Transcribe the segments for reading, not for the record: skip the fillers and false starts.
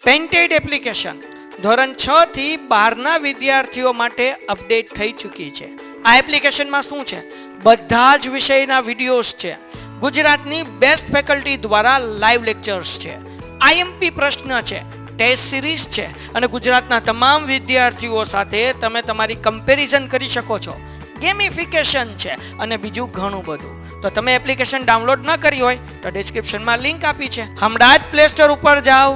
Painted application ધોરણ 6 થી 12ના વિદ્યાર્થીઓ માટે અપડેટ થઈ ચૂકી છે. આ એપ્લિકેશનમાં શું છે? બધા જ વિષયના વિડીયોઝ છે. ગુજરાતની બેસ્ટ ફેકલ્ટી દ્વારા લાઈવ લેક્ચર્સ છે. આઈએમપી પ્રશ્ન છે, ટેસ્ટ સિરીઝ છે અને ગુજરાતના તમામ વિદ્યાર્થીઓ સાથે તમે તમારી કમ્પેરિઝન કરી શકો છો. ગેમિફિકેશન છે અને બીજું ઘણું બધું. તો તમે એપ્લિકેશન ડાઉનલોડ ન કરી હોય તો ડિસ્ક્રિપ્શનમાં લિંક આપી છે. હમણાં જ પ્લે સ્ટોર ઉપર જાઓ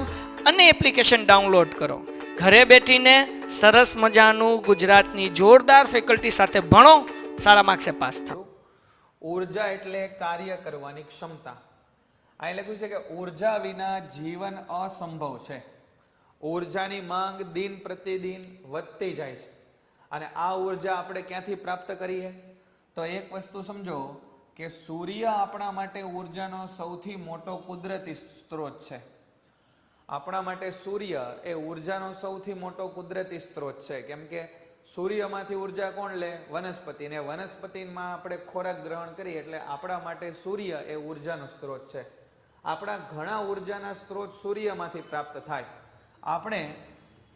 અને એપ્લિકેશન ડાઉનલોડ કરો. ઘરે બેઠીને સરસ મજાનું ગુજરાતની જોરદાર ફેકલ્ટી સાથે ભણો, સારા માર્ક્સે પાસ થાઓ. ઊર્જા એટલે કાર્ય કરવાની ક્ષમતા. અહીં લખ્યું છે કે ઊર્જા વિના જીવન અસંભવ છે. ઊર્જાની માંગ દિન પ્રતિદિન વધતી જાય છે અને આ ઊર્જા આપણે ક્યાંથી પ્રાપ્ત કરીએ? તો એક વસ્તુ સમજો કે સૂર્ય આપણા માટે ઊર્જાનો સૌથી મોટો કુદરતી સ્ત્રોત છે. આપણા માટે સૂર્ય એ ઊર્જાનો સૌથી મોટો કુદરતી સ્ત્રોત છે. કેમ કે સૂર્યમાંથી ઊર્જા કોણ લે? વનસ્પતિ. ને વનસ્પતિમાં આપણે ખોરાક ગ્રહણ કરીએ એટલે આપણા માટે સૂર્ય એ ઊર્જાનો સ્ત્રોત છે. આપણા ઘણા ઊર્જાના સ્ત્રોત સૂર્યમાંથી પ્રાપ્ત થાય. આપણે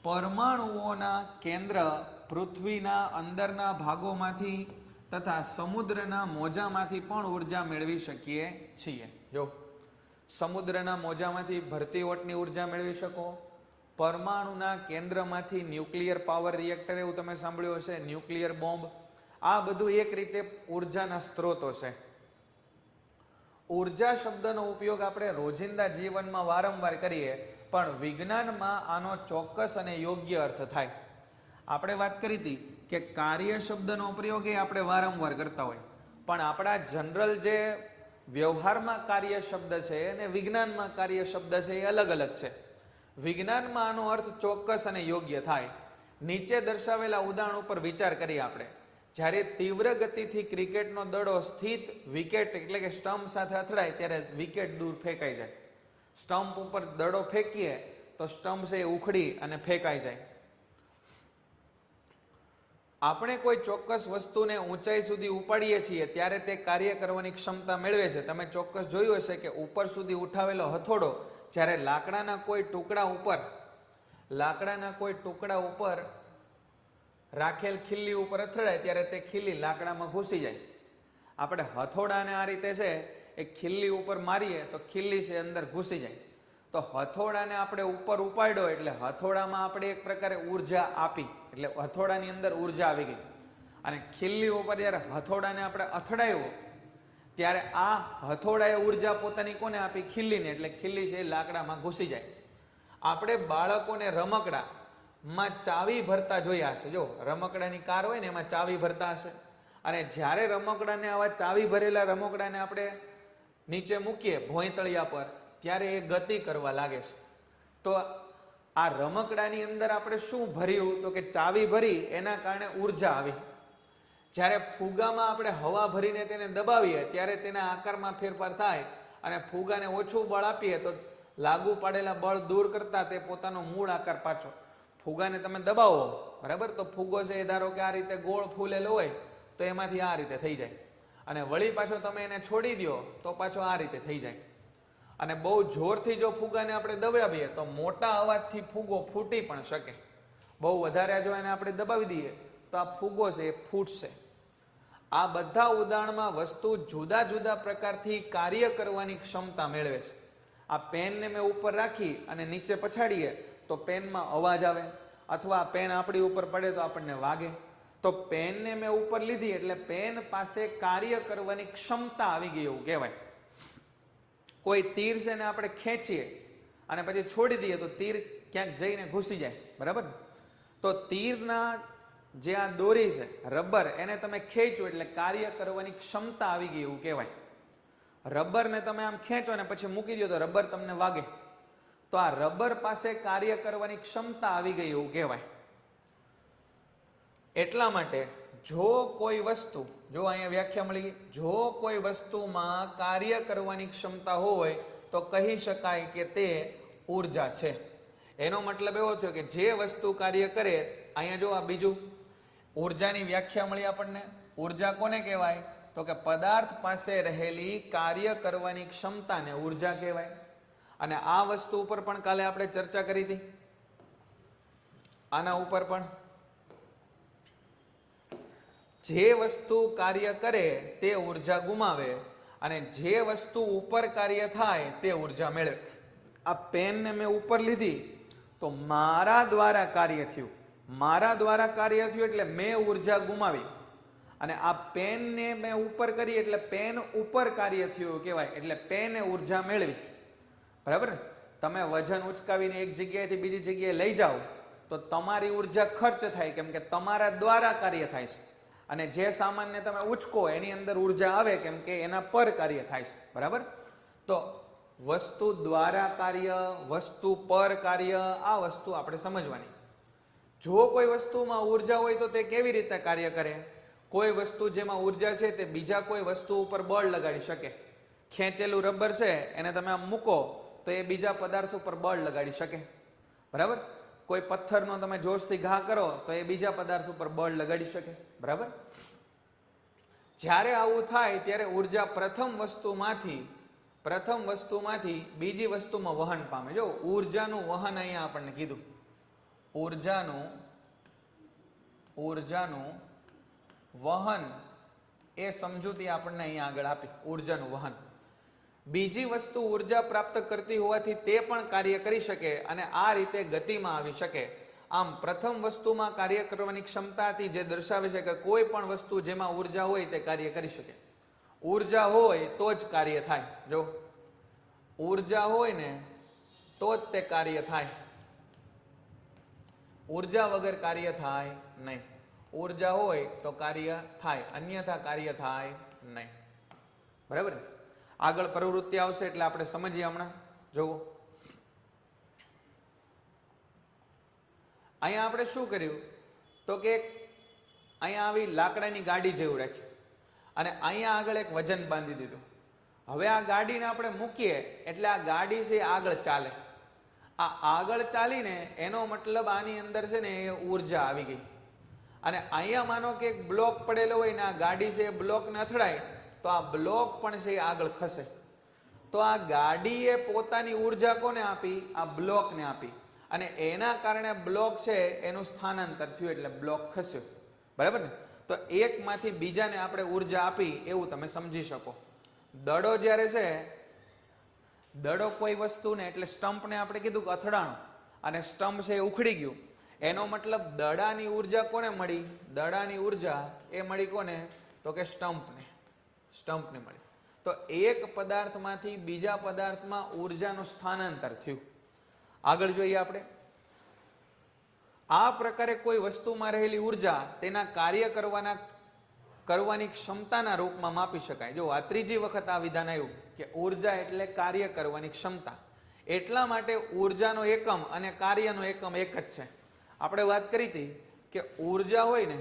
પરમાણુઓના કેન્દ્ર પૃથ્વીના અંદરના ભાગોમાંથી તથા સમુદ્રના મોજામાંથી પણ ઊર્જા મેળવી શકીએ છીએ. જો સમુદ્રના મોજામાંથી ભરતી ઓટની ઊર્જા મેળવી શકો. પરમાણુના કેન્દ્રમાંથી ન્યુક્લિયર પાવર રિએક્ટર, એવું તમે સાંભળ્યું હશે, ન્યુક્લિયર બોમ્બ. આ બધું એક રીતે ઊર્જાના સ્ત્રોતો છે. ઊર્જા શબ્દનો ઉપયોગ આપણે રોજિંદા જીવનમાં વારંવાર કરીએ, પણ વિજ્ઞાનમાં આનો ચોક્કસ અને યોગ્ય અર્થ થાય. આપણે વાત કરી હતી કે કાર્ય શબ્દનો પ્રયોગ એ આપણે વારંવાર કરતા હોય, પણ આપણા જનરલ જે વ્યવહારમાં કાર્ય શબ્દ છે અને વિજ્ઞાનમાં કાર્ય શબ્દ છે એ અલગ અલગ છે. વિજ્ઞાનમાં આનો અર્થ ચોક્કસ અને યોગ્ય થાય. નીચે દર્શાવેલા ઉદાહરણ ઉપર વિચાર કરીએ આપણે. જ્યારે તીવ્ર ગતિથી ક્રિકેટનો દડો સ્થિત વિકેટ એટલે કે સ્ટમ્પ સાથે અથડાય ત્યારે વિકેટ દૂર ફેંકાઈ જાય. સ્ટમ્પ ઉપર દડો ફેંકીએ તો સ્ટમ્પ છે એ ઉખડી અને ફેંકાઈ જાય. આપણે કોઈ ચોક્કસ વસ્તુને ઊંચાઈ સુધી ઉપાડીએ છીએ ત્યારે તે કાર્ય કરવાની ક્ષમતા મેળવે છે. તમે ચોક્કસ જોયું હશે કે ઉપર સુધી ઉઠાવેલો હથોડો જ્યારે લાકડાના કોઈ ટુકડા ઉપર રાખેલ ખીલ્લી ઉપર અથડાય ત્યારે તે ખીલ્લી લાકડામાં ઘૂસી જાય. આપણે હથોડાને આ રીતે છે એ ખીલ્લી ઉપર મારીએ તો ખીલ્લી છે અંદર ઘૂસી જાય. તો હથોડાને આપણે ઉપર ઉપાડ્યો એટલે હથોડામાં આપણે એક પ્રકારે ઊર્જા આપી, એટલે હથોડાની અંદર ઊર્જા આવી ગઈ. અને ખીલ્લી ઉપર જ્યારે હથોડાને આપણે અથડાયો ત્યારે આ હથોડાએ ઊર્જા પોતાની કોને આપી? ખીલ્લીને. એટલે ખીલ્લી છે એ લાકડામાં ઘૂસી જાય. આપણે બાળકોને રમકડામાં ચાવી ભરતા જોયા હશે. જો રમકડાની કાર હોય ને એમાં ચાવી ભરતા હશે, અને જ્યારે રમકડાને આવા ચાવી ભરેલા રમકડાને આપણે નીચે મૂકીએ ભોંયતળિયા પર ત્યારે એ ગતિ કરવા લાગે છે. તો આ રમકડાની અંદર આપણે શું ભર્યું? તો કે ચાવી ભરી, એના કારણે ઊર્જા આવી. જ્યારે ફુગામાં આપણે હવા ભરીને તેને દબાવીએ ત્યારે તેના આકારમાં ફેરફાર થાય, અને ફુગાને ઓછું બળ આપીએ તો લાગુ પાડેલા બળ દૂર કરતા તે પોતાનો મૂળ આકાર પાછો. ફુગાને તમે દબાવો, બરાબર, તો ફુગો છે એ ધારો કે આ રીતે ગોળ ફૂલેલો હોય તો એમાંથી આ રીતે થઈ જાય, અને વળી પાછો તમે એને છોડી દો તો પાછો આ રીતે થઈ જાય. અને બહુ જોરથી જો ફુગાને આપણે દબાવીએ તો મોટા અવાજથી ફુગો ફૂટી પણ શકે. બહુ વધારે જો એને આપણે દબાવી દઈએ તો આ ફુગો છે એ ફૂટશે. આ બધા ઉદાહરણમાં વસ્તુ જુદા જુદા પ્રકારથી કાર્ય કરવાની ક્ષમતા મેળવે છે. આ પેનને મેં ઉપર રાખી અને નીચે પછાડીએ તો પેનમાં અવાજ આવે, અથવા પેન આપણી ઉપર પડે તો આપણને વાગે. તો પેનને મેં ઉપર લીધી એટલે પેન પાસે કાર્ય કરવાની ક્ષમતા આવી ગઈ એવું કહેવાય. કોઈ તીર છે ને આપણે ખેંચીએ અને પછી છોડી દઈએ તો તીર ક્યાંક જઈને ઘૂસી જાય, બરાબર. તો તીરના જે આ દોરી છે રબર, એને તમે ખેંચો એટલે કાર્ય કરવાની ક્ષમતા આવી ગઈ એવું કહેવાય. રબરને તમે આમ ખેંચો ને પછી મૂકી દો તો રબર તમને વાગે. તો આ રબર પાસે કાર્ય કરવાની ક્ષમતા આવી ગઈ એવું કહેવાય. એટલા માટે જો કોઈ વસ્તુ, જો અહીંયા વ્યાખ્યા મળી, જો કોઈ વસ્તુમાં કાર્ય કરવાની ક્ષમતા હોય તો કહી શકાય કે તે ઊર્જા છે. એનો મતલબ એવો થયો કે જે વસ્તુ કાર્ય કરે, અહીંયા જો આ બીજું ઊર્જાની વ્યાખ્યા મળી આપણને. ઊર્જા કોને કહેવાય? તો કે પદાર્થ પાસે રહેલી કાર્ય કરવાની ક્ષમતાને ઊર્જા કહેવાય. અને આ વસ્તુ ઉપર પણ કાલે આપણે ચર્ચા કરી હતી, આના ઉપર પણ જે વસ્તુ કાર્ય કરે તે ઉર્જા ગુમાવે અને જે વસ્તુ ઉપર કાર્ય થાય તે ઉર્જા મેળવે. આ પેનને મેં ઉપર લીધી તો મારા દ્વારા કાર્ય થયું, મારા દ્વારા કાર્ય થયું એટલે મેં ઉર્જા ગુમાવી, અને આ પેનને મેં ઉપર કરી એટલે પેન ઉપર કાર્ય થયું કહેવાય, એટલે પેને ઉર્જા મેળવી. બરાબર ને? તમે વજન ઉચકાવીને એક જગ્યાએથી બીજી જગ્યાએ લઈ જાઓ તો તમારી ઉર્જા ખર્ચ થાય, કેમ કે તમારા દ્વારા કાર્ય થાય છે, અને જે સામાનને તમે ઉચકો એની અંદર ઉર્જા આવે કેમ કે એના પર કાર્ય થાય છે. બરાબર? તો વસ્તુ દ્વારા કાર્ય, વસ્તુ પર કાર્ય, આ વસ્તુ આપણે સમજવાની. જો કોઈ વસ્તુમાં ઉર્જા હોય તો તે કેવી રીતે કાર્ય કરે? કોઈ વસ્તુ જેમાં ઉર્જા છે તે બીજા કોઈ વસ્તુ ઉપર બળ લગાડી શકે. ખેંચેલું રબર છે એને તમે આમ મૂકો તો એ બીજા પદાર્થ ઉપર બળ લગાડી શકે. બરાબર? કોઈ પથ્થરનો તમે જોશથી ઘા કરો તો એ બીજા પદાર્થ ઉપર બળ લગાડી શકે. બરાબર? જ્યારે આવું થાય ત્યારે ઉર્જા પ્રથમ વસ્તુમાંથી બીજી વસ્તુમાં વહન પામે. જો ઉર્જાનું વહન અહીંયા આપણને કીધું, ઉર્જાનું વહન એ સમજૂતી આપણને અહીંયા આગળ આપી. ઉર્જાનું વહન, બીજી વસ્તુ ઉર્જા પ્રાપ્ત કરતી હોવાથી તે પણ કાર્ય કરી શકે અને આ રીતે ગતિમાં આવી શકે. આમ પ્રથમ વસ્તુમાં કાર્ય કરવાની ક્ષમતાથી જે દર્શાવે છે કે કોઈ પણ વસ્તુ જેમાં ઉર્જા હોય તે કાર્ય કરી શકે. ઉર્જા હોય તો જ કાર્ય થાય. જો ઉર્જા હોય ને તો જ તે કાર્ય થાય, ઉર્જા વગર કાર્ય થાય નહીં. ઉર્જા હોય તો કાર્ય થાય, અન્યથા કાર્ય થાય નહીં. બરાબર? આગળ પ્રવૃત્તિ આવશે એટલે આપણે સમજીએ. હમણાં જોવો, અહીંયા આપણે શું કર્યું તો કે અહીંયા આવી લાકડાની ગાડી જેવું રાખ્યું અને અહીંયા આગળ એક વજન બાંધી દીધું. હવે આ ગાડીને આપણે મૂકીએ એટલે આ ગાડી છે આગળ ચાલે. આ આગળ ચાલીને એનો મતલબ આની અંદર છે ને એ ઉર્જા આવી ગઈ. અને અહીંયા માનો કે એક બ્લોક પડેલો હોય ને આ ગાડી છે એ બ્લોકને અથડાય તો આ બ્લોક પણ છે એ આગળ ખસે. તો આ ગાડીએ પોતાની ઉર્જા કોને આપી? આ બ્લોકને આપી, અને એના કારણે બ્લોક છે એનું સ્થાનાંતર થયું એટલે બ્લોક ખસ્યો. બરાબર ને? તો એકમાંથી બીજાને આપણે ઉર્જા આપી એવું તમે સમજી શકો. દડો જ્યારે છે, દડો કોઈ વસ્તુને એટલે સ્ટમ્પને આપણે કીધું કે અથડાણો અને સ્ટમ્પ છે એ ઉખડી ગયું, એનો મતલબ દડાની ઉર્જા કોને મળી? દડાની ઉર્જા એ મળી કોને? તો કે સ્ટમ્પને મળી. તો એક પદાર્થમાંથી બીજા પદાર્થમાં ઉર્જાનું સ્થાનાંતર થયું. આગળ જોઈએ આપણે. આ પ્રકારે કોઈ વસ્તુમાં રહેલી ઉર્જા તેના કાર્ય કરવાની ક્ષમતાના રૂપમાં માપી શકાય. જો આ ત્રીજી વખત આ વિધાન આવ્યું કે ઉર્જા એટલે કાર્ય કરવાની ક્ષમતા. એટલા માટે ઉર્જાનો એકમ અને કાર્યનો એકમ એક જ છે. આપણે વાત કરી હતી કે ઉર્જા હોય ને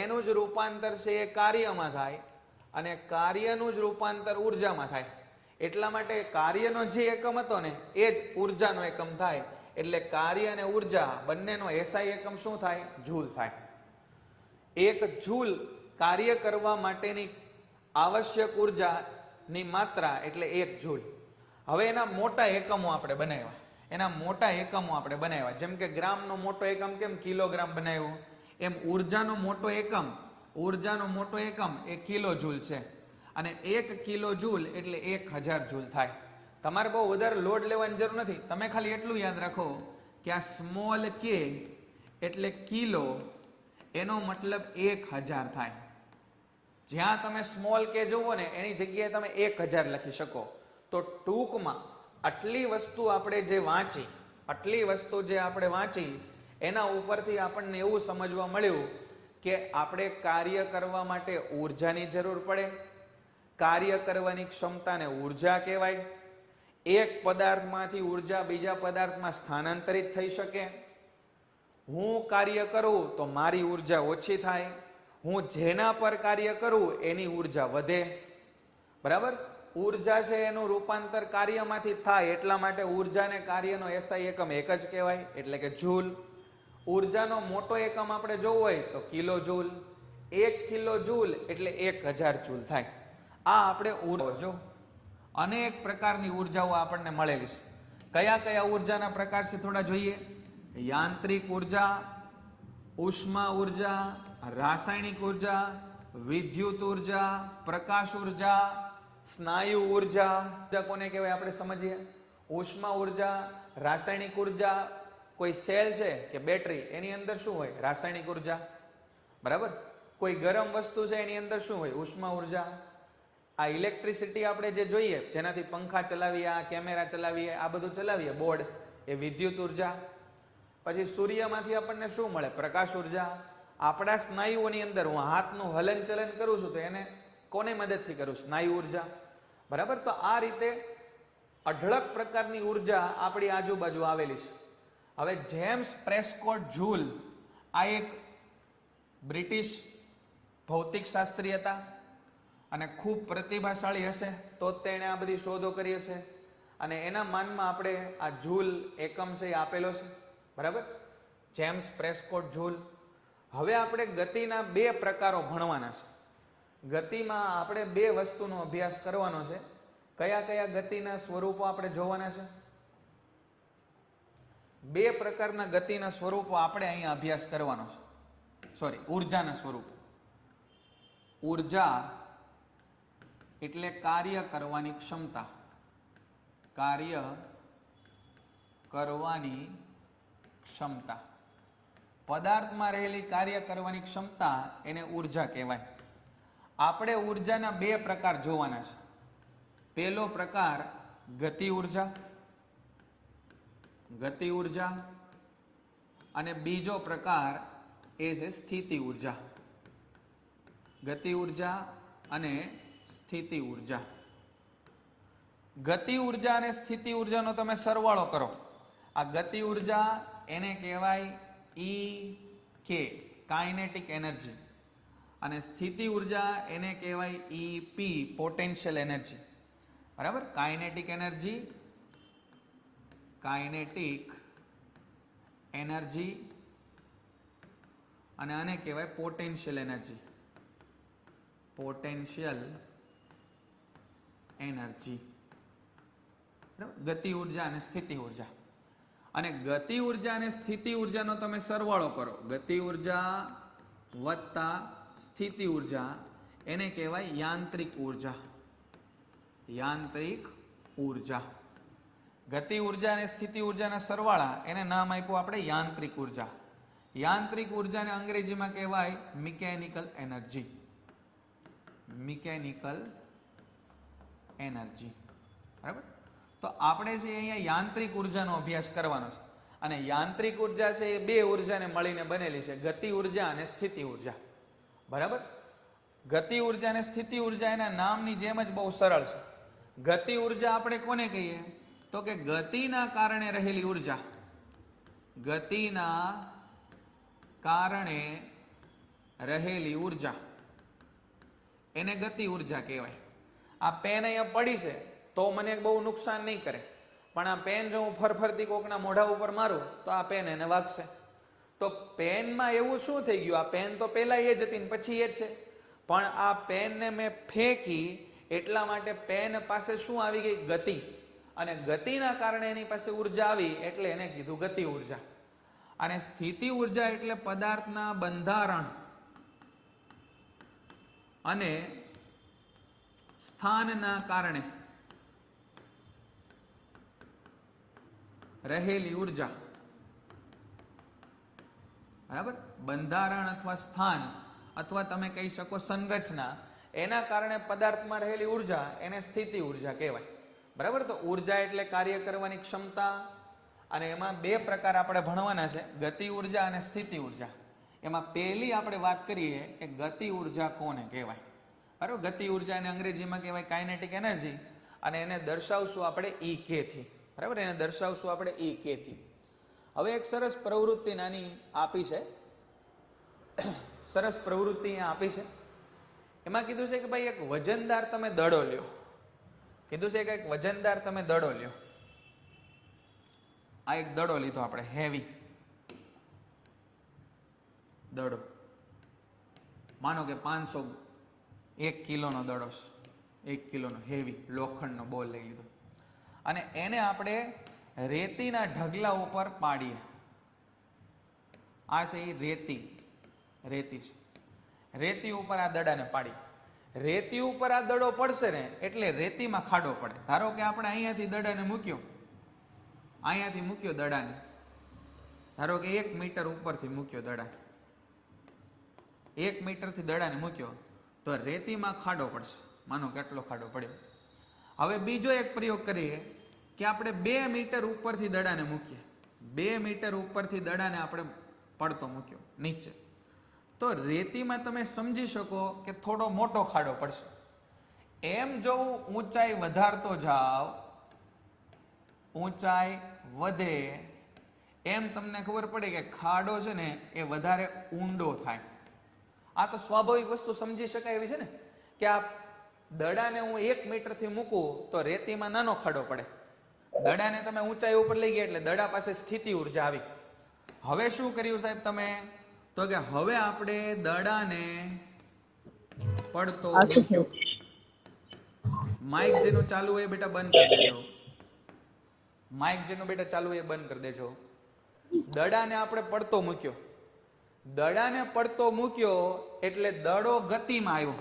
એનું જ રૂપાંતર છે એ કાર્યમાં થાય અને કાર્યનું જ રૂપાંતર ઉર્જામાં થાય. એટલા માટે કાર્યનો જે એકમ હતો ને એ જ ઉર્જાનો એકમ થાય. એટલે કાર્ય અને ઉર્જા બંનેનો એસઆઈ એકમ શું થાય? જૂલ થાય. એક જૂલ કાર્ય કરવા માટેની આવશ્યક ઉર્જાની માત્રા એટલે એક જૂલ. હવે એના મોટા એકમો આપણે બનાવ્યા, જેમ કે ગ્રામનો મોટો એકમ કેમ કિલોગ્રામ બનાવ્યો, એમ ઉર્જાનો મોટો એકમ એ કિલો જૂલ છે. અને 1 કિલો જૂલ એટલે 1000 જૂલ થાય. તમારે બહુ વધારે લોડ લેવાની જરૂર નથી. તમે ખાલી એટલું યાદ રાખો કે આ સ્મોલ કે એટલે કિલો, એનો મતલબ 1000 થાય. જ્યાં તમે સ્મોલ કે જુઓ ને એની જગ્યાએ તમે 1000 લખી શકો. તો ટૂંકમાં આટલી વસ્તુ આપણે જે વાંચી એના ઉપરથી આપણને એવું સમજવા મળ્યું કે આપણે કાર્ય કરવા માટે ઉર્જાની જરૂર પડે. કાર્ય કરવાની ક્ષમતાને ઉર્જા કહેવાય. એક પદાર્થમાંથી ઉર્જા બીજા પદાર્થમાં સ્થાનાંતરિત થઈ શકે. હું કાર્ય કરું તો મારી ઉર્જા ઓછી થાય, હું જેના પર કાર્ય કરું એની ઉર્જા વધે. બરાબર? ઉર્જા છે એનું રૂપાંતર કાર્યમાંથી થાય, એટલા માટે ઉર્જા અને કાર્યનો એસઆઈ એકમ એક જ કહેવાય એટલે કે જૂલ. ઉર્જાનો મોટો એકમ આપણે જોવો હોય તો કિલો જૂલ. 1 કિલો જૂલ એટલે 1000 જૂલ થાય. આ આપણે ઉર્જા, અનેક પ્રકારની ઉર્જાઓ આપણને મળેલી છે. કયા કયા ઉર્જાના પ્રકાર છે થોડા જોઈએ. યાંત્રિક ઉર્જા, ઉષ્મા ઉર્જા, રાસાયણિક ઉર્જા, વિદ્યુત ઉર્જા, પ્રકાશ ઉર્જા, સ્નાયુ ઉર્જા. કોને કહેવાય આપણે સમજીએ. ઉષ્મા ઉર્જા, રાસાયણિક ઉર્જા, કોઈ સેલ છે કે બેટરી એની અંદર શું હોય? રાસાયણિક ઉર્જા. બરાબર. કોઈ ગરમ વસ્તુ છે એની અંદર શું હોય? ઉષ્મા ઉર્જા. આ ઇલેક્ટ્રિસિટી આપણે જે જોઈએ જેનાથી પંખા ચલાવીએ, આ કેમેરા ચલાવીએ, આ બધું ચલાવીએ બોર્ડ, એ વિદ્યુત ઉર્જા. પછી સૂર્યમાંથી આપણને શું મળે? પ્રકાશ ઉર્જા. આપણા સ્નાયુઓની અંદર હું હાથનું હલન ચલન કરું છું તો એને કોને મદદથી કરું? સ્નાયુ ઉર્જા. બરાબર. તો આ રીતે અઢળક પ્રકારની ઉર્જા આપણી આજુબાજુ આવેલી છે. હવે જેમ્સ પ્રેસ્કોટ જૂલ આ એક બ્રિટિશ ભૌતિક શાસ્ત્રી હતા અને ખૂબ પ્રતિભાશાળી હશે તો જ તેણે આ બધી શોધો કરી હશે. અને એના માનમાં આપણે આ જૂલ એકમ છે એ આપેલો છે. બરાબર. James Prescott Joule. હવે આપણે ગતિના બે પ્રકારો ભણવાના છે. ગતિમાં આપણે બે વસ્તુનો અભ્યાસ કરવાનો છે. કયા કયા ગતિના સ્વરૂપો આપણે જોવાના છે? બે પ્રકારના ગતિના સ્વરૂપો આપણે અહીંયા અભ્યાસ કરવાનો છે. સોરી, ઉર્જાના સ્વરૂપો. ઉર્જા એટલે કાર્ય કરવાની ક્ષમતા. કાર્ય કરવાની ક્ષમતા. પદાર્થમાં રહેલી કાર્ય કરવાની ક્ષમતા એને ઉર્જા કહેવાય. આપણે ઉર્જાના બે પ્રકાર જોવાના છે. પહેલો પ્રકાર ગતિ ઉર્જા, ગતિ ઉર્જા, અને બીજો પ્રકાર એ છે સ્થિતિ ઉર્જા. ગતિ ઉર્જા અને સ્થિતિ ઉર્જા. ગતિ ઉર્જા અને સ્થિતિ ઉર્જાનો તમે સરવાળો કરો. આ ગતિ ઉર્જા એને કહેવાય E K, કાઇનેટિક એનર્જી, અને સ્થિતિ ઉર્જા એને કહેવાય EP, પોટેન્શિયલ એનર્જી. બરાબર. કાઇનેટિક એનર્જી, કાઇનેટિક એનર્જી, અને આને કહેવાય પોટેન્શિયલ એનર્જી, પોટેન્શિયલ એનર્જી. બરાબર. ગતિ ઉર્જા અને સ્થિતિ ઉર્જા. અને ગતિ ઉર્જા અને સ્થિતિ ઉર્જાનો તમે સરવાળો કરો. ગતિ ઉર્જા વત્તા સ્થિતિ ઉર્જા એને કહેવાય યાંત્રિક ઉર્જા, યાંત્રિક ઉર્જા. ગતિ ઉર્જા અને સ્થિતિ ઉર્જાના સરવાળા એને નામ આપ્યું આપણે યાંત્રિક ઉર્જા. યાંત્રિક ઉર્જાને અંગ્રેજીમાં કહેવાય મિકેનિકલ એનર્જી, મિકેનિકલ એનર્જી. બરાબર. તો આપણે છે અહીંયા યાંત્રિક ઉર્જાનો અભ્યાસ કરવાનો છે. અને યાંત્રિક ઉર્જા છે એ બે ઉર્જાને મળીને બનેલી છે, ગતિ ઉર્જા અને સ્થિતિ ઉર્જા. બરાબર. ગતિ ઉર્જા અને સ્થિતિ ઉર્જા એના નામની જેમ જ બહુ સરળ છે. ગતિ ઉર્જા આપણે કોને કહીએ? તો કે ગતિના કારણે રહેલી ઉર્જા. ગતિના કારણે રહેલી ઉર્જા એને ગતિ ઉર્જા કહેવાય. આ પેન અહીંયા પડી છે તો મને બહુ નુકસાન નહીં કરે, પણ આ પેન જો હું ફરફરતી કોકના મોઢા ઉપર મારું તો આ પેન એને વાગશે. તો પેનમાં એવું શું થઈ ગયું? આ પેન તો પહેલા એ જ હતી ને પછી એ જ છે, પણ આ પેનને મેં ફેંકી એટલા માટે પેન પાસે શું આવી ગઈ? ગતિ. અને ગતિના કારણે એની પાસે ઉર્જા આવી એટલે એને કીધું ગતિ ઉર્જા. અને સ્થિતિ ઉર્જા એટલે પદાર્થના બંધારણ અને સ્થાનના કારણે રહેલી ઉર્જા. બરાબર. બંધારણ અથવા સ્થાન અથવા તમે કહી શકો સંરચના, એના કારણે પદાર્થમાં રહેલી ઉર્જા એને સ્થિતિ ઉર્જા કહેવાય. બરાબર. તો ઉર્જા એટલે કાર્ય કરવાની ક્ષમતા, અને એમાં બે પ્રકાર આપણે ભણવાના છે, ગતિ ઉર્જા અને સ્થિતિ ઉર્જા. એમાં પહેલી આપણે વાત કરીએ કે ગતિ ઉર્જા કોને કહેવાય. બરાબર. ગતિ ઉર્જા એને અંગ્રેજીમાં કહેવાય કાઇનેટિક એનર્જી, અને એને દર્શાવશું આપણે EK થી. બરાબર. એને દર્શાવશું આપણે EK થી. હવે એક સરસ પ્રવૃત્તિ નાની આપી છે, સરસ પ્રવૃત્તિ અહીંયા આપી છે. એમાં કીધું છે કે ભાઈ એક વજનદાર તમે દડો લ્યો. કીધું છે કે એક વજનદાર તમે દડો લ્યો. આ એક દડો લીધો આપણે, હેવી દડો. માનો કે 1 કિલોનો દડો છે, 1 કિલોનો હેવી લોખંડનો બોલ લઈ લીધો, અને એને આપણે રેતીના ઢગલા ઉપર પાડીએ. આ છે એ રેતી છે. રેતી ઉપર આ દડાને પાડી. રેતી ઉપર આ દડો પડશે ને એટલે રેતીમાં ખાડો પડે. ધારો કે આપણે અહીંયાથી દડાને મૂક્યો, દડાને ધારો કે 1 મીટર ઉપરથી મૂક્યો દડા, 1 મીટરથી દડાને મૂક્યો તો રેતીમાં ખાડો પડશે. માનો કેટલો ખાડો પડ્યો. હવે બીજો એક પ્રયોગ કરીએ કે આપણે 2 મીટર ઉપરથી દડાને મૂકીએ. 2 મીટર ઉપરથી દડાને આપણે પડતો મૂક્યો નીચે, તો રેતીમાં તમે સમજી શકો કે થોડો મોટો ખાડો પડશે. એમ જો ઊંચાઈ વધારતો જાવ, ઊંચાઈ વધે એમ તમને ખબર પડે કે ખાડો છે ને એ વધારે ઊંડો થાય. આ તો સ્વાભાવિક વસ્તુ સમજી શકાય એવી છે ને કે આ દડાને હું 1 મીટરથી મૂકું તો રેતીમાં નાનો ખાડો પડે. દડાને તમે ઊંચાઈ ઉપર લઈ ગયા એટલે દડા પાસે સ્થિતિ ઉર્જા આવી. હવે શું કર્યું સાહેબ તમે? તો કે હવે આપણે દડાને પડતો મૂક્યો. માઇક જેનું ચાલુ હોય બેટા બંધ કરી દેજો. માઇક જેનું બેટા ચાલુ હોય એ બંધ કરી દેજો. દડાને આપણે પડતો મૂક્યો. દડાને પડતો મૂક્યો એટલે દડો ગતિમાં આવ્યો.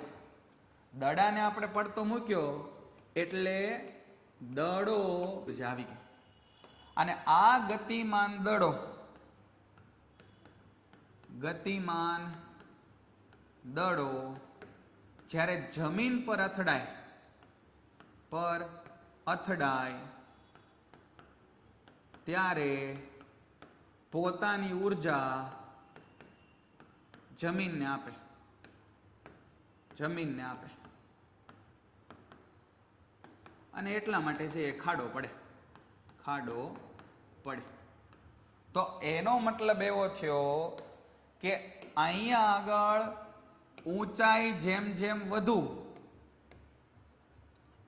દડાને આપણે પડતો મૂક્યો એટલે દડો આવી ગયો. અને આ ગતિમાન દડો જ્યારે જમીન પર અથડાય ત્યારે પોતાની ઉર્જા જમીનને આપે. અને એટલા માટે છે એ ખાડો પડે. તો એનો મતલબ એવો થયો કે અહીંયા આગળ ઊંચાઈ જેમ જેમ વધુ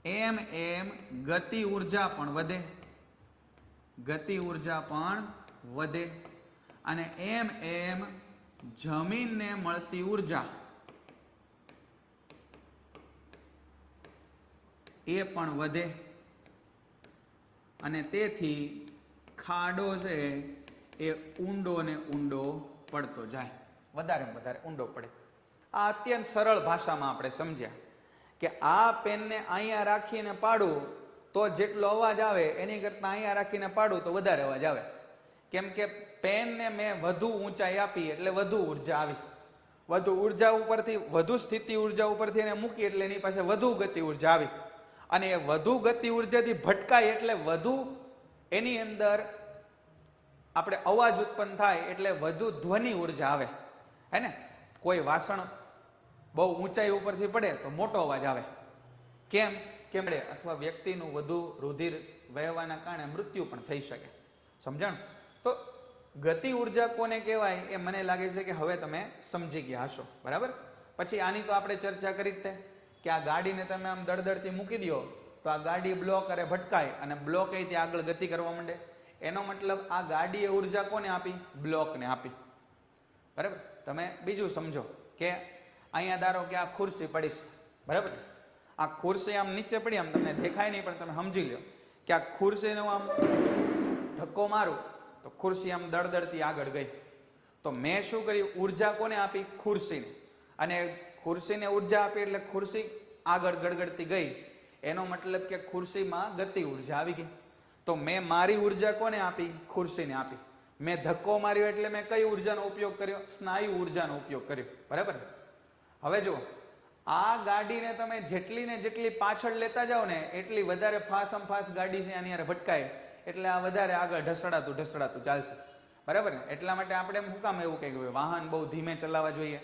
એમ ગતિ ઉર્જા પણ વધે. અને એમ જમીનને મળતી ઉર્જા એ પણ વધે. અને તેથી ખાડો છે એ ઊંડો ને ઊંડો પડતો જાય, વધારે ઊંડો પડે. આ અત્યંત સરળ ભાષામાં આપણે સમજ્યા કે આ પેનને અહીંયા રાખીને પાડું તો જેટલો અવાજ આવે એની કરતા અહીંયા રાખીને પાડું તો વધારે અવાજ આવે. કેમ કે પેનને મેં વધુ ઊંચાઈ આપી એટલે વધુ ઉર્જા આવી. વધુ ઉર્જા ઉપરથી, વધુ સ્થિતિ ઉર્જા ઉપરથી એને મૂકી એટલે એની પાસે વધુ ગતિ ઉર્જા આવી. અને એ વધુ ગતિ ઉર્જાથી ભટકાય એટલે વધુ એની અંદર આપણે અવાજ ઉત્પન્ન થાય એટલે વધુ ધ્વનિ ઉર્જા આવે. હે ને? કોઈ વાસણ બહુ ઊંચાઈ ઉપરથી પડે તો મોટો અવાજ આવે. કેમ? અથવા વ્યક્તિનું વધુ રુધિર વહેવાના કારણે મૃત્યુ પણ થઈ શકે. સમજણ? તો ગતિ ઉર્જા કોને કહેવાય એ મને લાગે છે કે હવે તમે સમજી ગયા હશો. બરાબર? પછી આની તો આપણે ચર્ચા કરી જ તે કે આ ગાડીને તમે આમ દળદળથી મૂકી દો તો આ ગાડી બ્લોક કરે, ભટકાય, અને બ્લોક એ ત્યાં આગળ ગતિ કરવા માંડે. એનો મતલબ આ ગાડીએ ઉર્જા કોને આપી? બ્લોકને આપી. બરાબર? તમે બીજું સમજો કે અહીંયા ધારો કે આ ખુરશી પડીશ. બરાબર? આ ખુરશી આમ નીચે પડી, આમ તમને દેખાય નહીં પણ તમે સમજી લો કે આ ખુરશીનો આમ ધક્કો મારું તો ખુરશી આમ દળદળતી આગળ ગઈ. તો મેં શું કર્યું? ઉર્જા કોને આપી? ખુરશીને. અને ખુરશીને ઉર્જા આપી એટલે ખુરશી આગળ ગડગડતી ગઈ. એનો મતલબ કે ખુરશીમાં ગતિ ઉર્જા આવી ગઈ. તો મેં મારી ઉર્જા કોને આપી? ખુરશીને આપી. મેં ધક્કો માર્યો એટલે મેં કઈ ઉર્જાનો ઉપયોગ કર્યો? સ્નાયુ ઉર્જાનો ઉપયોગ કર્યો. બરાબર? હવે જુઓ, આ ગાડીને તમે જેટલી ને જેટલી પાછળ લેતા જાઓ ને એટલી વધારે ફાસ્ટ ગાડી છે આની હારે ભટકાય એટલે આ વધારે આગળ ઢસડાતું ચાલશે. બરાબર ને? એટલા માટે આપણે શું કામ એવું કહે કે વાહન બહુ ધીમે ચલાવવા જોઈએ,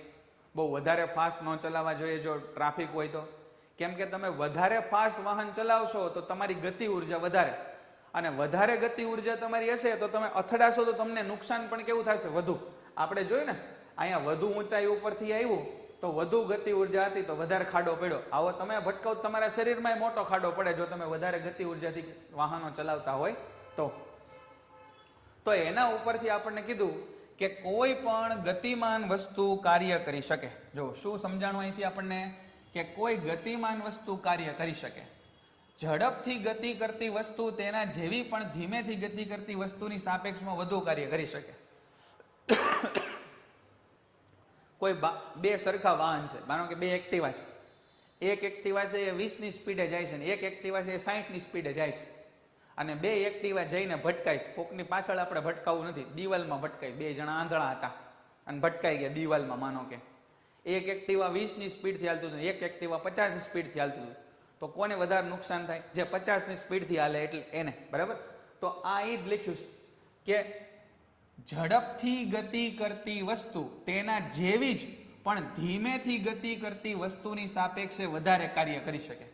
બહુ વધારે ફાસ્ટ ન ચલાવવા જોઈએ જો ટ્રાફિક હોય તો? કેમ કે તમે વધારે ફાસ્ટ વાહન ચલાવશો તો તમારી ગતિ ઉર્જા વધારે, અને વધારે ગતિ ઉર્જા તમારી હશે તો તમે અથડાશો તો તમને નુકસાન પણ કેવું થશે? વધુ. આપણે જોયું ને અહીંયા વધુ ઊંચાઈ ઉપરથી આવ્યું તો વધુ ગતિ ઉર્જા હતી તો વધારે ખાડો પડ્યો. આવો તમે ભટકાવ તમારા શરીરમાં મોટો ખાડો પડે જો તમે વધારે ગતિ ઉર્જાથી વાહનો ચલાવતા હોય તો એના ઉપરથી આપણને કીધું કે કોઈ પણ ગતિમાન વસ્તુ કાર્ય કરી શકે. જો શું સમજાણું અહીંથી આપણને? કે કોઈ ગતિમાન વસ્તુ કાર્ય કરી શકે. ઝડપથી ગતિ કરતી વસ્તુ તેના જેવી પણ ધીમેથી ગતિ કરતી વસ્તુની સાપેક્ષમાં વધુ કાર્ય કરી શકે. કોઈ બે સરખા વાહન છે, માનો કે બે એક્ટિવા છે. એક એક્ટિવા છે એ 20 ની સ્પીડે જાય છે ને એક એક્ટિવા છે એ 60 ની સ્પીડે જાય છે. અને બે એક્ટિવા જઈને ભટકાય છે. કોકની પાછળ આપણે ભટકાવવું નથી, દિવાલમાં ભટકાય. બે જણા આંધળા હતા અને ભટકાઈ ગયા દિવાલમાં. માનો કે એક એક્ટિવા 20 ની સ્પીડથી હાલતું હતું, એક એક્ટિવા 50 ની સ્પીડથી હાલતું હતું. તો કોને વધારે નુકસાન થાય? જે 50 ની સ્પીડથી હાલે એટલે એને, બરાબર. તો આ એ જ લખ્યું છે કે ઝડપથી ગતિ કરતી વસ્તુ તેના જેવી જ પણ ધીમેથી ગતિ કરતી વસ્તુની સાપેક્ષે વધારે કાર્ય કરી શકે.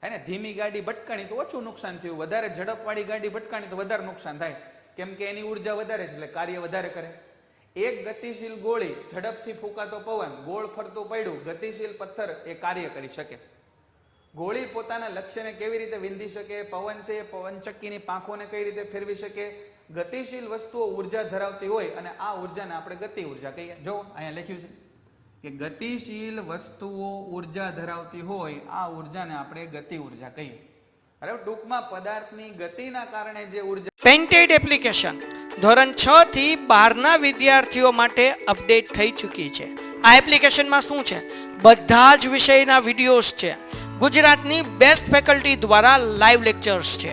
એને ધીમી ગાડી ભટકાણી તો ઓછું નુકસાન થયું, વધારે ઝડપવાળી ગાડી ભટકાણી તો વધારે નુકસાન થાય, કેમ કે એની ઉર્જા વધારે છે એટલે કાર્ય વધારે કરે. એક ગતિશીલ ગોળી, ઝડપથી ફૂંકાતો પવન, ગોળ ફરતું પૈડું, ગતિશીલ પથ્થર એ કાર્ય કરી શકે. ગોળી પોતાના લક્ષ્યને કેવી રીતે વિંધી શકે? પવન છે એ પવનચક્કીની પાંખોને કઈ રીતે ફેરવી શકે? ગતિશીલ વસ્તુઓ ઉર્જા ધરાવતી હોય અને આ ઉર્જાને આપણે ગતિ ઉર્જા કહીએ. જો અહીંયા લખ્યું છે કે ગતિશીલ વસ્તુઓ ઉર્જા ધરાવતી હોય, આ ઉર્જાને આપણે ગતિ ઉર્જા કહીએ. બરાબર. ટૂંકમાં પદાર્થની ગતિના કારણે જે ઉર્જા. પેઇન્ટેડ એપ્લિકેશન ધોરણ 6 થી 12ના વિદ્યાર્થીઓ માટે અપડેટ થઈ ચૂકી છે. આ એપ્લિકેશનમાં શું છે? બધા જ વિષયના વિડીયોઝ છે. ગુજરાતની બેસ્ટ ફેકલ્ટી દ્વારા લાઈવ લેક્ચર્સ છે,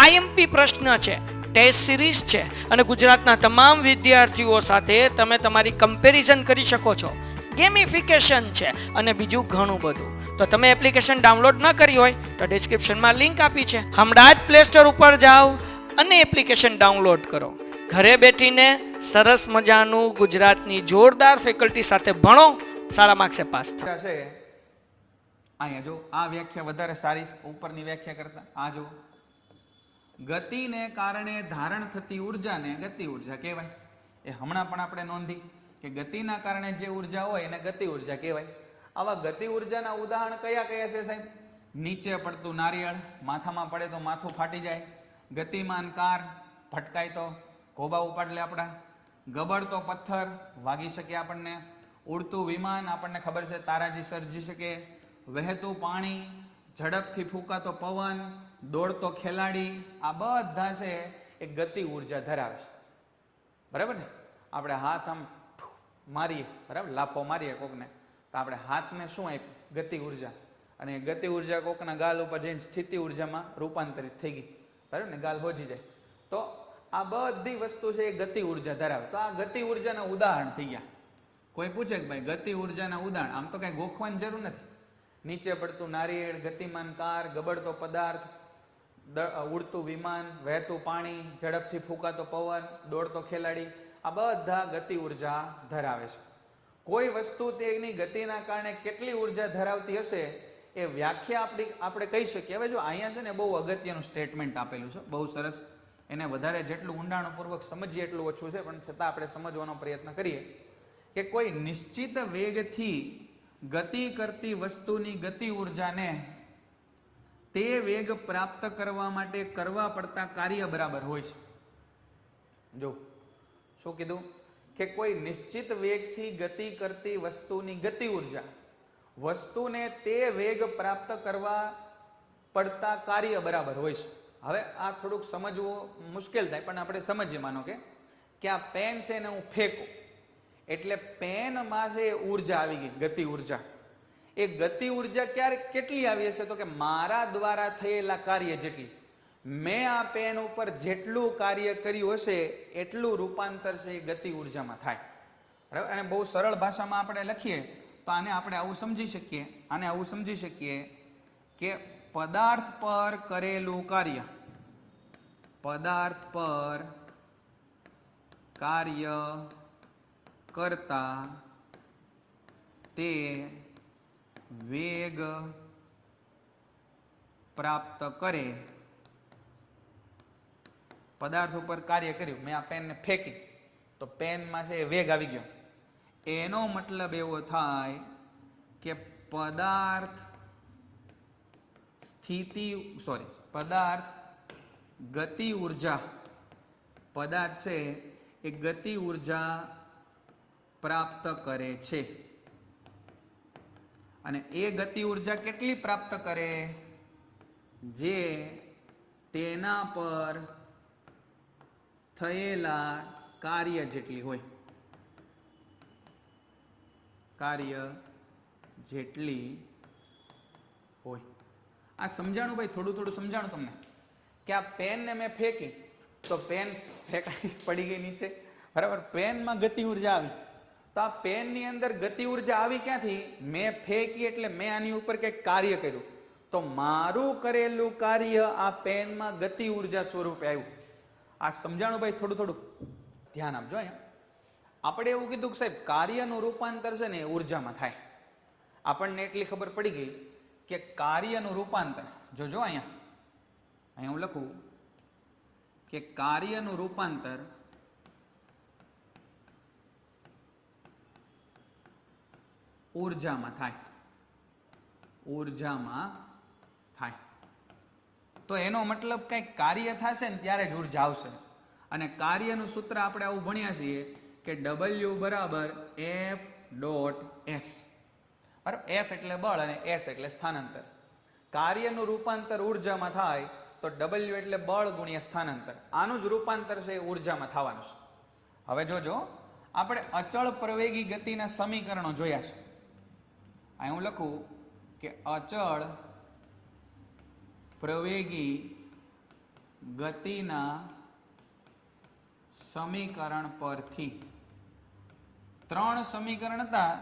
આઈએમપી પ્રશ્ન છે, ટેસ્ટ સિરીઝ છે અને ગુજરાતના તમામ વિદ્યાર્થીઓ સાથે તમે તમારી કમ્પેરિઝન કરી શકો છો. ગેમિફિકેશન છે અને બીજું ઘણું બધું. તો તમે એપ્લિકેશન ડાઉનલોડ ન કરી હોય તો ડિસ્ક્રિપ્શનમાં લિંક આપી છે, હમણાં જ પ્લે સ્ટોર ઉપર જાઓ અને એપ્લિકેશન ડાઉનલોડ કરો. ઘરે બેઠીને સરસ મજાનું ગુજરાતની જોરદાર ફેકલ્ટી સાથે ભણો, સારા માર્ક્સે પાસ થાઓ. છે અહીંયા જો આ વ્યાખ્યા વધારે સારી છે ઉપરની વ્યાખ્યા કરતા. આ જો ગતિને કારણે ધારણ થતી ઉર્જાને ગતિ ઉર્જા કહેવાય. એ હમણાં પણ આપણે નોંધી કે ગતિના કારણે જે ઉર્જા હોય એને ગતિ ઉર્જા કહેવાય. આવા ગતિ ઉર્જાના ઉદાહરણ કયા કયા છે સાહેબ? નીચે પડતું નારિયેળ, માથામાં પડે તો માથું ફાટી જાય. ગતિમાન કાર, ભટકાય તો ઘોબા ઉપાડ લે આપણા. ગબડતો પથ્થર, વાગી શકે આપણને. ઉડતું વિમાન, આપણને ખબર છે તારાજી સર્જી શકે. વહેતું પાણી, ઝડપથી ફૂંકાતો પવન, દોડતો ખેલાડી, આ બધા છે એ ગતિ ઉર્જા ધરાવે છે. બરાબર ને? આપણે હાથ આમ મારીએ, બરાબર, લાફો મારીએ કોકને, તો આપણે હાથને શું આપ્યું? ગતિ ઉર્જા. અને ગતિ ઉર્જા કોકના ગાલ ઉપર જઈને સ્થિતિ ઉર્જામાં રૂપાંતરિત થઈ ગઈ. બરાબર ને? ગાલ હોજી જાય. તો આ બધી વસ્તુ છે એ ગતિ ઉર્જા ધરાવે. તો આ ગતિ ઉર્જાના ઉદાહરણ થઈ ગયા. કોઈ પૂછે કે ભાઈ ગતિ ઉર્જાના ઉદાહરણ, આમ તો કઈ ગોખવાની જરૂર નથી. નીચે પડતું નારિયેળ, ગતિમાન કાર, ગબડતો પદાર્થ, ઉડતું વિમાન, વહેતું પાણી, ઝડપથી ફૂંકાતો પવન, દોડતો ખેલાડી, આ બધા ગતિ ઉર્જા ધરાવે છે. કોઈ વસ્તુ તેની ગતિના કારણે કેટલી ઉર્જા ધરાવતી હશે એ વ્યાખ્યા આપણે કહી શકીએ. હવે જો અહીંયા છે ને બહુ અગત્યનું સ્ટેટમેન્ટ આપેલું છે, બહુ સરસ. એને વધારે જેટલું ઊંડાણપૂર્વક સમજીએ એટલું ઓછું છે, પણ છતાં આપણે સમજવાનો પ્રયત્ન કરીએ કે કોઈ નિશ્ચિત વેગથી ગતિ કરતી વસ્તુની ગતિ ઉર્જાને તે વેગ પ્રાપ્ત કરવા માટે કરવા પડતા કાર્ય બરાબર હોય છે. જો શું કીધું? કે કોઈ નિશ્ચિત વેગથી ગતિ કરતી વસ્તુની ગતિ ઉર્જા વસ્તુને તે વેગ પ્રાપ્ત કરવા પડતા કાર્ય બરાબર હોય છે. હવે આ થોડુંક સમજવું મુશ્કેલ થાય, પણ આપણે સમજીએ. માનો કે આ પેન છે ને હું ફેંકું એટલે પેનમાં છે ઉર્જા આવી ગઈ, ગતિ ઉર્જા. એ ગતિ ઉર્જા કેટલી આવી હશે? તો કે મારા દ્વારા થયેલા કાર્ય જેટલી. મેં આ પેન ઉપર જેટલું કાર્ય કર્યું હશે એટલું રૂપાંતર છે એ ગતિ ઉર્જામાં થાય. બરાબર? અને બહુ સરળ ભાષામાં આપણે લખીએ તો આને આપણે આવું સમજી શકીએ, આને આવું સમજી શકીએ કે પદાર્થ પર કરેલું કાર્ય, પદાર્થ પર કાર્ય કરતા તે વેગ પ્રાપ્ત કરે. પદાર્થ ઉપર કાર્ય કર્યું, મેં આ પેનને ફેંકી તો પેનમાં છે વેગ આવી ગયો. એનો મતલબ એવો થાય કે પદાર્થ ગતિ ઉર્જા, પદાર્થ છે એ ગતિ ઉર્જા પ્રાપ્ત કરે છે. અને એ ગતિ ઉર્જા કેટલી પ્રાપ્ત કરે? જે તેના પર થયેલા કાર્ય જેટલી હોય. કાર્ય જેટલી હોય. આ સમજાણું ભાઈ? થોડું થોડું સમજાણું તમને કે આ પેનને મેં ફેંકી તો પેન ફેંકાઈ પડી ગઈ નીચે, બરાબર? પેનમાં ગતિ ઉર્જા આવી, તો આ પેનની અંદર ગતિ ઉર્જા આવી ક્યાંથી? મેં ફેંકી એટલે મેં આની ઉપર કંઈક કાર્ય કર્યું, તો મારું કરેલું કાર્ય આ પેનમાં ગતિ ઉર્જા સ્વરૂપે આવ્યું. આ સમજાણું ભાઈ? થોડું થોડું ધ્યાન આપજો. અહીંયા આપણે એવું કીધું કે સાહેબ કાર્યનું રૂપાંતર છે ને એ ઉર્જામાં થાય. આપણને એટલી ખબર પડી ગઈ કે કાર્યનું રૂપાંતર, જોજો અહીંયા હું લખું કે કાર્યનું રૂપાંતર ઉર્જામાં થાય. ઉર્જામાં થાય તો એનો મતલબ કંઈક કાર્ય થશે ને ત્યારે જ ઉર્જા આવશે. અને કાર્યનું સૂત્ર આપણે આવું ભણ્યા છીએ કે W બરાબર F ડોટ S. બરાબર? F એટલે બળ અને S એટલે સ્થાનાંતર. કાર્યનું રૂપાંતર ઉર્જામાં થાય તો W એટલે બળ ગુણ્યા સ્થાનાંતર. આનું જ રૂપાંતર છે એ ઉર્જામાં થવાનું છે. હવે જોજો, આપણે અચળ પ્રવેગી ગતિના સમીકરણો જોયા છે. અહીં હું લખું કે અચળ પ્રવેગી ગતિના સમીકરણ પરથી 3 સમીકરણ હતા,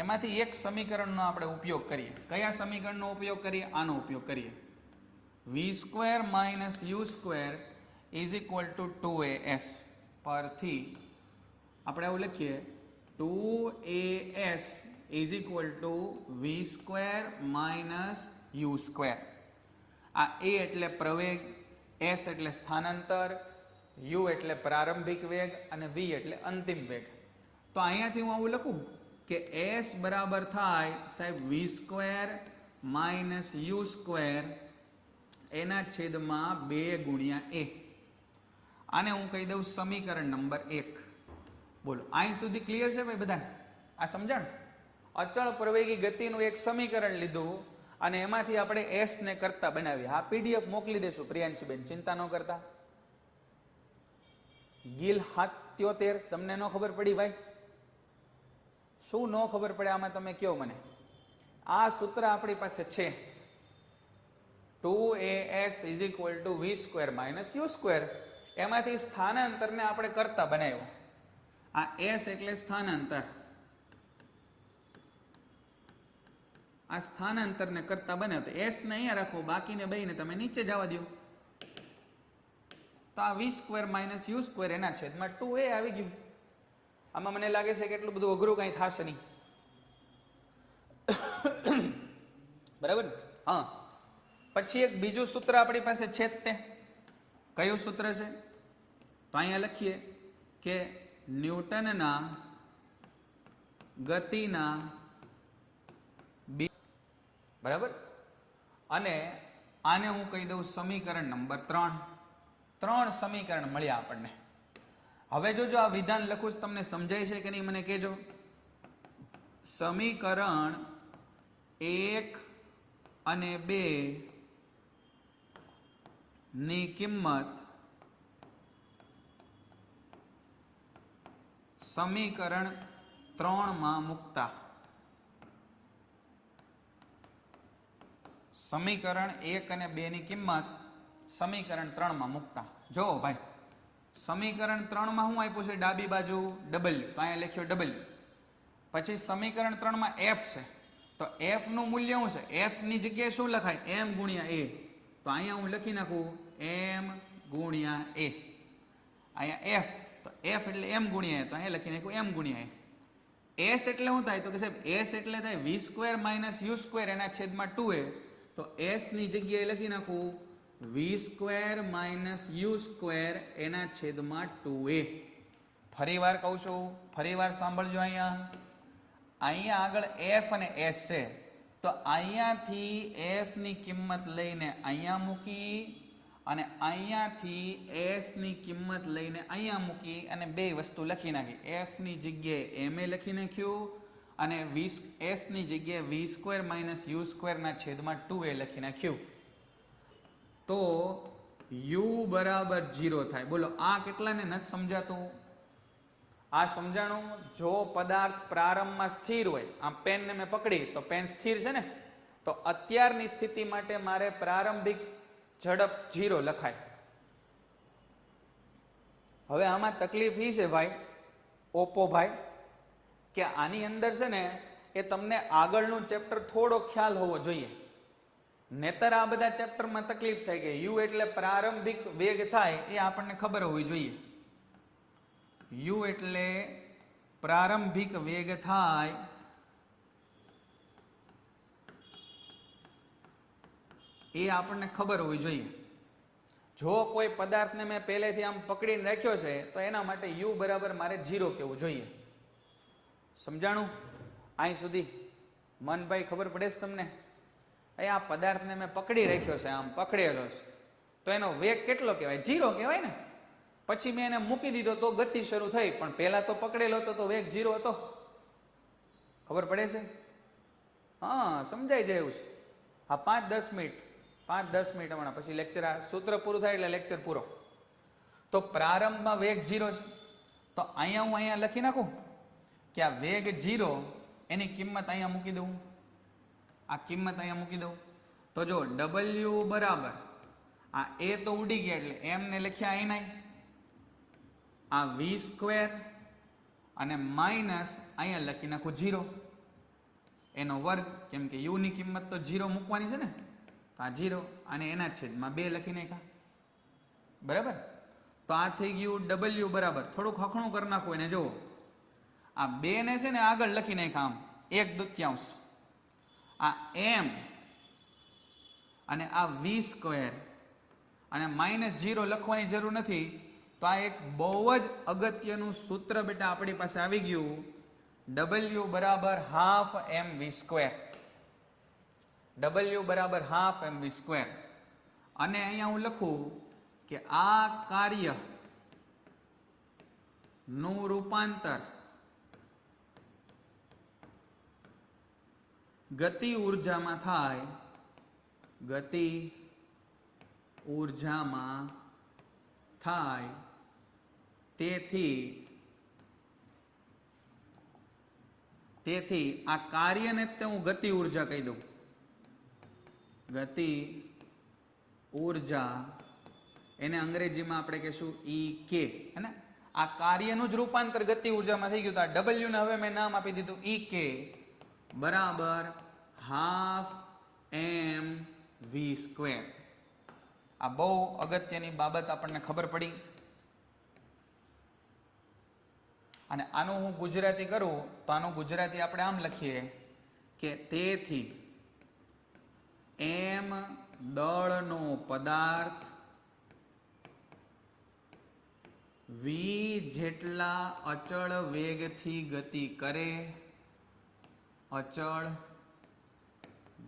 એમાંથી એક સમીકરણનો આપણે ઉપયોગ કરીએ. કયા સમીકરણનો ઉપયોગ કરીએ? આનો ઉપયોગ કરીએ. v² - u² = 2as પરથી આપણે આવું લખીએ 2as = v² - u². આ a એટલે પ્રવેગ, s એટલે સ્થાનાંતર, u એટલે પ્રારંભિક વેગ અને v એટલે અંતિમ વેગ. તો અહીંયાથી હું આવું લખું કે s બરાબર થાય સાહેબ v² - u² એના છેદમાં 2 ગુણ્યા a. આને હું કહી દઉં સમીકરણ નંબર 1. બોલો, અહીં સુધી ક્લિયર છે ભાઈ બધાને? આ સમજણ? અચળ પ્રવેગી ગતિનું એક સમીકરણ લીધું અને એમાંથી આપણે s ને કરતા બનાવી. આ PDF મોકલી દેશું પ્રિયાંશીબેન, ચિંતા ન કરતા. ગિલ 77 તમને ન ખબર પડી ભાઈ? શું ન ખબર પડે આમાં તમે કયો મને? આ સૂત્ર આપણી પાસે છે 2as = v² - u². એમાંથી સ્થાનાંતરને આપણે કરતા બનાવ્યો. આ s એટલે સ્થાનાંતર, આ સ્થાનાંતરને કરતા બને તો s ને અહીંયા રાખો, બાકીને બેયને તમે નીચે જવા દો. તો આ v² - u² એના છેદમાં 2a આવી ગયું. આમાં મને લાગે છે કે એટલું બધું અઘરું કઈ થશે નહીં. બરાબર ને? હા. પછી એક બીજું સૂત્ર આપણી પાસે છે જ તે. કયું સૂત્ર છે? તો અહીંયા લખીએ કે ન્યૂટનના ગતિના બરાબર, અને આને હું કહી દઉં સમીકરણ નંબર 3. 3 સમીકરણ મળ્યા આપણને. હવે જોજો આ વિધાન લખું તમને સમજાય છે કે નહીં મને કહેજો. સમીકરણ 1 અને 2 ની કિંમત સમીકરણ 3 માં મૂકતા. સમીકરણ 1 અને 2 ની કિંમત સમીકરણ 3 માં મૂકતા. જો ભાઈ, સમીકરણ 3 માં શું આપ્યું છે? ડાબી બાજુ w, તો અહીંયા લખ્યો w. પછી સમીકરણ 3 માં f છે, તો f નું મૂલ્ય શું છે? f ની જગ્યાએ શું લખાય? m ગુણ્યા a. તો અહીંયા હું લખી નાખું m ગુણ્યા a. અહીંયા f, તો f એટલે m ગુણ્યા a, તો અહીંયા લખી નાખું m ગુણ્યા a. s એટલે શું થાય? તો કે સાહેબ s એટલે થાય v² - u² એના છેદમાં 2a. તો s ની જગ્યાએ લખી નાખું v² - u² એના છેદમાં 2a. ફરી વાર કહું છું, ફરી વાર સાંભળજો. અહીંયા આગળ f અને s છે, તો અહીંયાથી f ની કિંમત લઈને અહીંયા મૂકી અને અહીંયાથી s ની કિંમત લઈને અહીંયા મૂકી અને બે વસ્તુ લખી નાખી. f ની જગ્યાએ ma લખી નાખ્યું અને s ની જગ્યાએ v² - u² ના છેદમાં 2a લખી નાખ્યું. તો u બરાબર 0 થાય. બોલો આ કેટલાને નથી સમજાતું? આ સમજાણું? જો પદાર્થ પ્રારંભમાં સ્થિર હોય, આ પેનને મેં પકડી તો પેન સ્થિર છે ને, તો અત્યારની સ્થિતિ માટે મારે પ્રારંભિક ઝડપ 0 લખાય. હવે આમાં તકલીફ એ છે ભાઈ, ઓપ્પો ભાઈ, કે આની અંદર છે ને એ તમને આગળનું ચેપ્ટર થોડો ખ્યાલ હોવો જોઈએ. નહીતર આ બધા ચેપ્ટરમાં તકલીફ થાય કે યુ એટલે પ્રારંભિક વેગ થાય એ આપણને ખબર હોવી જોઈએ. યુ એટલે પ્રારંભિક વેગ થાય એ આપણને ખબર હોવી જોઈએ. જો કોઈ પદાર્થને મેં પહેલેથી આમ પકડીને રાખ્યો છે તો એના માટે યુ બરાબર મારે 0 કહેવું જોઈએ. સમજાણું અહીં સુધી? મનભાઈ ખબર પડે છે તમને? અહીં આ પદાર્થને મેં પકડી રાખ્યો છે, આમ પકડેલો છે, તો એનો વેગ કેટલો કહેવાય? 0 કહેવાય ને. પછી મેં એને મૂકી દીધો તો ગતિ શરૂ થઈ, પણ પહેલા તો પકડેલો હતો તો વેગ 0 હતો. ખબર પડે છે? હા, સમજાઈ જાય એવું છે. હા, 5-10 મિનિટ હમણાં પછી લેક્ચર, આ સૂત્ર પૂરું થાય એટલે લેક્ચર પૂરો. તો પ્રારંભમાં વેગ 0 છે, તો અહીંયા હું લખી નાખું કે આ વેગ 0 એની કિંમત અહીંયા મૂકી દઉં. આ કિંમત અહીંયા મૂકી દઉં તો જો W બરાબર આ એ તો ઉડી ગયા એટલે m ને લખ્યા એના, આ v² અને માઇનસ અહીંયા લખી નાખું 0 એનો વર્ગ, કેમ કે u ની કિંમત તો 0 મૂકવાની છે ને, તો આ 0 અને એના છેદમાં 2 લખી નાખ્યા. બરાબર? તો આ થઈ ગયું W બરાબર, થોડુંક હખણું કરી નાખવું એને. જુઓ આ 2 ને છે ને આગળ લખી નાખ્યા, આમ 1/2, આ m અને આ v² અને -0 લખવાની જરૂર નથી. તો આ એક બહુ જ અગત્યનું સૂત્ર બેટા આપણી પાસે આવી ગયું. W બરાબર ½ mv². W બરાબર ½ mv². અને અહીંયા હું લખું કે આ કાર્ય નું રૂપાંતર ગતિ ઉર્જામાં થાય. ગતિ ઉર્જામાં થાય. તેથી આ કાર્યને તે હું ગતિ ઉર્જા કહી દઉં. ગતિ ઉર્જા એને અંગ્રેજીમાં આપણે કહીશું EK, હે ને? આ કાર્યનું જ રૂપાંતર ગતિ ઉર્જામાં થઈ ગયું. તો આ W ને હવે મેં નામ આપી દીધું EK બરાબર ½ mv². આ બહુ અગત્યની બાબત આપણને ખબર પડી. અને આનું હું ગુજરાતી કરું તો આનું ગુજરાતી આપણે આમ લખીએ કે તેથી m દળનો પદાર્થ v જેટલા અચળ વેગથી ગતિ કરે, અચળ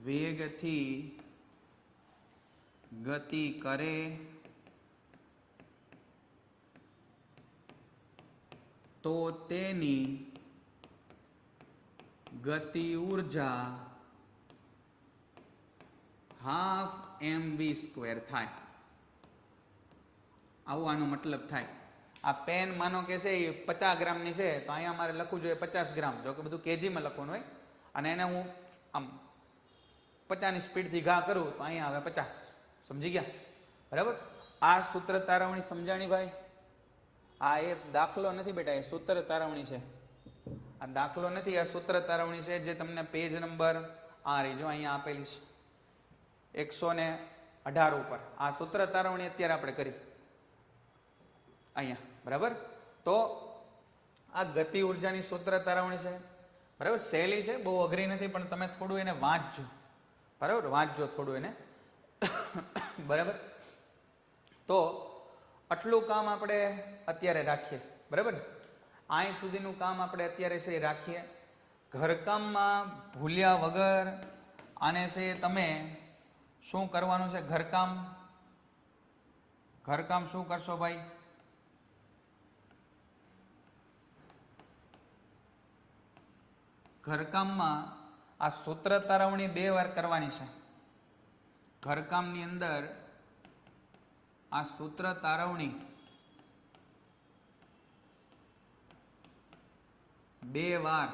વેગથી ગતિ કરે તો તેની ગતિ ઉર્જા ½ mv² થાય. આવું આનો મતલબ થાય. આ પેન માનો કે છે એ 50 ગ્રામની છે, તો અહીંયા મારે લખવું જોઈએ 50 ગ્રામ. જો કે બધું કેજીમાં લખવાનું હોય, અને એને હું આમ 50 ની સ્પીડથી ઘા કરું તો અહીંયા આવે 50. સમજી ગયા? બરાબર? આ સૂત્ર તારવણી સમજાણી ભાઈ? આ એ દાખલો નથી બેટા, એ સૂત્ર તારવણી છે. આ દાખલો નથી, આ સૂત્ર તારવણી છે, જે તમને પેજ નંબર આ રહી જો અહીંયા આપેલી છે 118 ઉપર. આ સૂત્ર તારવણી અત્યારે આપણે કરી અહીંયા. બરાબર? તો આ ગતિ ઉર્જાની સૂત્ર તારવણી છે. બરાબર? સહેલી છે, બહુ અઘરી નથી, પણ તમે થોડું એને વાંચજો. બરાબર? વાંચજો થોડું એને. બરાબર? તો આટલું કામ આપણે અત્યારે રાખીએ. બરાબર? અહીં સુધીનું કામ આપણે અત્યારે છે એ રાખીએ. ઘરકામમાં ભૂલ્યા વગર આને છે તમે શું કરવાનું છે? ઘરકામ શું કરશો ભાઈ? ઘરકામમાં આ સૂત્ર તારવણી 2 વાર કરવાની છે. ઘરકામની અંદર આ સૂત્ર તારવણી 2 વાર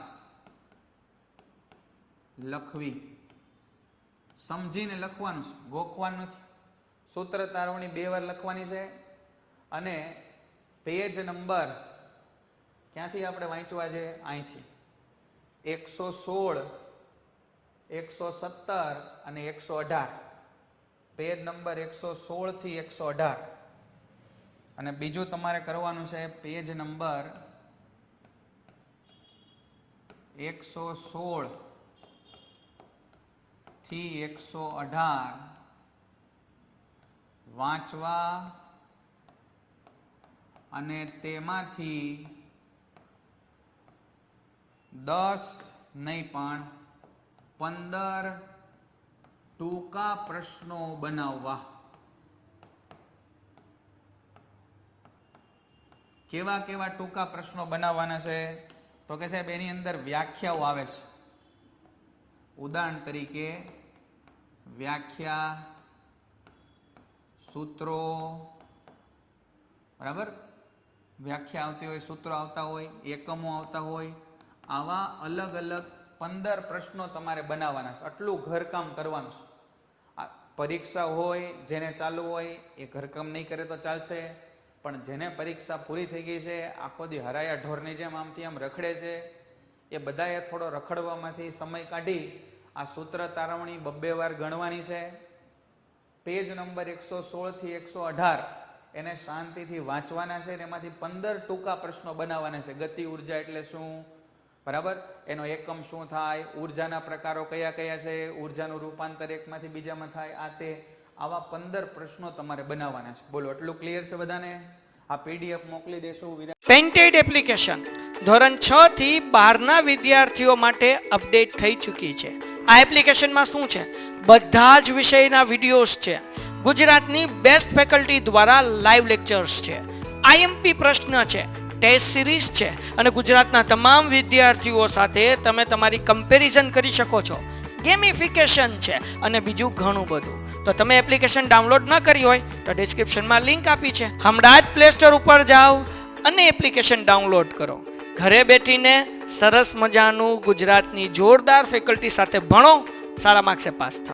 લખવી. સમજીને લખવાનું છે, ગોખવાનું નથી. સૂત્ર તારવણી 2 વાર લખવાની છે. અને પેજ નંબર ક્યાંથી આપણે વાંચવા છે? અહીંથી 116, 117 અને 118. પેજ નંબર 116 થી 118. અને બીજું તમારે કરવાનું છે પેજ નંબર 116 થી 118 વાંચવા અને તેમાંથી 10 નહીં પણ 15 ટૂંકા પ્રશ્નો બનાવવા. કેવા કેવા ટૂંકા પ્રશ્નો બનાવવાના છે? તો કે સાહેબ એની અંદર વ્યાખ્યાઓ આવે છે. ઉદાહરણ તરીકે વ્યાખ્યા, સૂત્રો, બરાબર? વ્યાખ્યા આવતી હોય, સૂત્રો આવતા હોય, એકમો આવતા હોય, આવા અલગ અલગ 15 પ્રશ્નો તમારે બનાવવાના છે. આટલું ઘરકામ કરવાનું છે. પરીક્ષા હોય, જેને ચાલુ હોય એ ઘરકામ નહીં કરે તો ચાલશે, પણ જેને પરીક્ષા પૂરી થઈ ગઈ છે, આખો દી હરાયા ઢોરની જેમ આમથી આમ રખડે છે, એ બધાએ થોડો રખડવામાંથી સમય કાઢી આ સૂત્ર તારવણી 2 વાર ગણવાની છે. પેજ નંબર 116 થી 118 એને શાંતિથી વાંચવાના છે. એમાંથી 15 ટૂંકા પ્રશ્નો બનાવવાના છે. ગતિ ઉર્જા એટલે શું, બરાબર? એનો એકમ શું થાય, ઉર્જાના પ્રકારો કયા કયા છે, ઉર્જાનું રૂપાંતર એકમાંથી બીજામાં થાય, આ તે આવા 15 પ્રશ્નો તમારે બનાવવાના છે. બોલો, એટલું ક્લિયર છે બધાને? આ પીડીએફ મોકલી દેશું. પેન્ટેડ એપ્લિકેશન ધોરણ 6 થી 12ના વિદ્યાર્થીઓ માટે અપડેટ થઈ ચૂકી છે. આ એપ્લિકેશનમાં શું છે? બધા જ વિષયના વિડીયોઝ છે. ગુજરાતની બેસ્ટ ફેકલ્ટી દ્વારા લાઈવ લેક્ચર્સ છે, આઈએમપી પ્રશ્ન છે, ટેસ્ટ સિરીઝ છે, અને ગુજરાતના તમામ વિદ્યાર્થીઓ સાથે તમે તમારી કમ્પેરિઝન કરી શકો છો. ગેમિફિકેશન છે અને બીજું ઘણું બધું. તો તમે એપ્લિકેશન ડાઉનલોડ ન કરી હોય તો ડિસ્ક્રિપ્શનમાં લિંક આપી છે. હમણાં જ પ્લે સ્ટોર ઉપર જાઓ અને એપ્લિકેશન ડાઉનલોડ કરો. ઘરે બેઠીને સરસ મજાનું ગુજરાતની જોરદાર ફેકલ્ટી સાથે ભણો, સારા માર્ક્સે પાસ થાઓ.